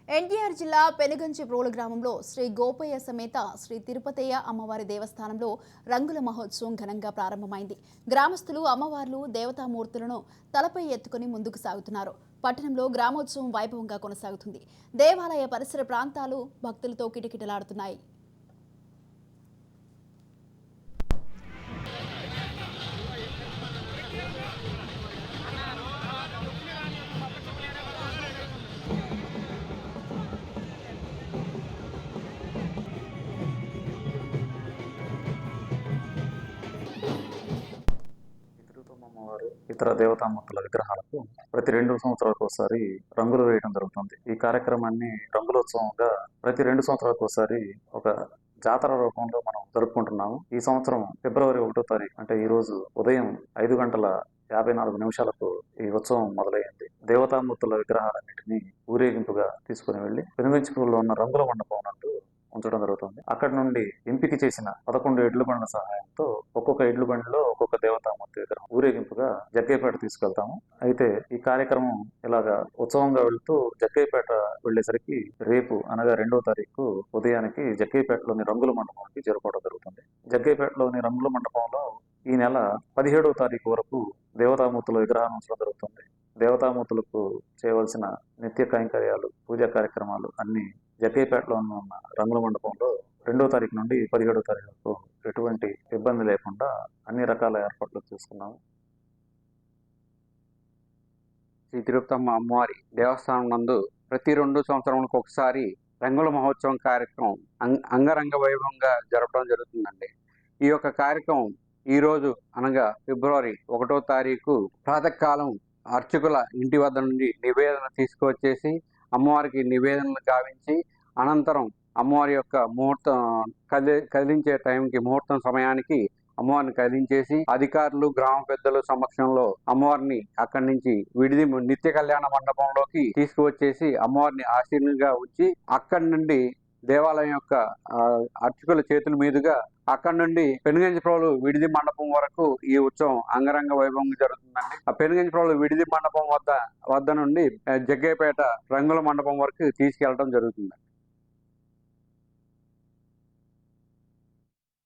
ఎన్టీఆర్ జిల్లా పెనుగంచి ప్రోలు గ్రామంలో శ్రీ గోపయ్య సమేత శ్రీ తిరుపతయ్య అమ్మవారి దేవస్థానంలో రంగుల మహోత్సవం ఘనంగా ప్రారంభమైంది. గ్రామస్తులు అమ్మవార్లు దేవతామూర్తులను తలపై ఎత్తుకుని ముందుకు సాగుతున్నారు. పట్టణంలో గ్రామోత్సవం వైభవంగా కొనసాగుతుంది. దేవాలయ పరిసర ప్రాంతాలు భక్తులతో కిటకిటలాడుతున్నాయి. ఇతర దేవతామూర్తుల విగ్రహాలకు ప్రతి 2 సంవత్సరాలకు ఒకసారి రంగులు వేయడం జరుగుతుంది. ఈ కార్యక్రమాన్ని రంగులోత్సవంగా ప్రతి 2 సంవత్సరాలకు ఒకసారి ఒక జాతర రూపంలో మనం జరుపుకుంటున్నాము. ఈ సంవత్సరం ఫిబ్రవరి 1వ తారీఖు అంటే ఈ రోజు ఉదయం 5:54 ఈ ఉత్సవం మొదలైంది. దేవతామూర్తుల విగ్రహాలన్నింటినీ ఊరేగింపుగా తీసుకుని వెళ్లి పెనుగంచిపూర్లో ఉన్న రంగుల మండపం నందు ఉంచడం జరుగుతుంది. అక్కడి నుండి ఎంపిక చేసిన 11 ఎడ్ల బండ్ల సహాయంతో ఒక్కొక్క ఎడ్ల బండిలో ఒక్కొక్క దేవతామూర్తి విగ్రహం ఊరేగింపుగా జగ్గయ్యపేట తీసుకెళ్తాము. అయితే ఈ కార్యక్రమం ఇలాగా ఉత్సవంగా వెళ్తూ జగ్గయ్యపేట వెళ్లేసరికి రేపు అనగా 2వ తారీఖు ఉదయానికి జగ్గయ్యపేటలోని రంగుల మండపానికి చేరుకోవడం జరుగుతుంది. జగ్గయ్యపేటలోని రంగుల మండపంలో ఈ నెల 17వ తారీఖు వరకు దేవతామూర్తుల విగ్రహాన్ని ఉంచడం జరుగుతుంది. దేవతామూర్తులకు చేయవలసిన నిత్య కైంకర్యాలు, పూజా కార్యక్రమాలు అన్ని జగ్గయ్యపేటలో ఉన్న రంగుల మండపంలో 2వ తారీఖు నుండి 17వ తారీఖు వరకు ఎటువంటి ఇబ్బంది లేకుండా అన్ని రకాల ఏర్పాట్లు చేసుకున్నాము. శ్రీ తిరుపతమ్మ అమ్మవారి దేవస్థానం నందు ప్రతి 2 సంవత్సరాలకు ఒకసారి రంగుల మహోత్సవం కార్యక్రమం అంగరంగ వైభవంగా జరపడం జరుగుతుందండి. ఈ యొక్క కార్యక్రమం ఈరోజు అనగా ఫిబ్రవరి 1వ తారీఖు ప్రాతకాలం అర్చకుల ఇంటి వద్ద నుండి నివేదన తీసుకువచ్చేసి అమ్మవారికి నివేదనలు గావించి అనంతరం అమ్మవారి యొక్క ముహూర్తం కదిలించే టైంకి ముహూర్తం సమయానికి అమ్మవారిని కదిలించేసి అధికారులు గ్రామ పెద్దల సమక్షంలో అమ్మవారిని అక్కడి నుంచి విడిది నిత్య కళ్యాణ మండపంలోకి తీసుకువచ్చేసి అమ్మవారిని ఆశీర్వాదంగా ఉంచి అక్కడి నుండి దేవాలయం యొక్క అర్చకుల చేతుల మీదుగా అక్కడి నుండి పెనుగంచిప్రోలు విడిది మండపం వరకు ఈ ఉత్సవం అంగరంగ వైభవంగా జరుగుతుందండి. ఆ పెనుగంచిప్రోలు విడిది మండపం వద్ద నుండి జగ్గయ్యపేట రంగుల మండపం వరకు తీసుకెళ్లడం జరుగుతుంది.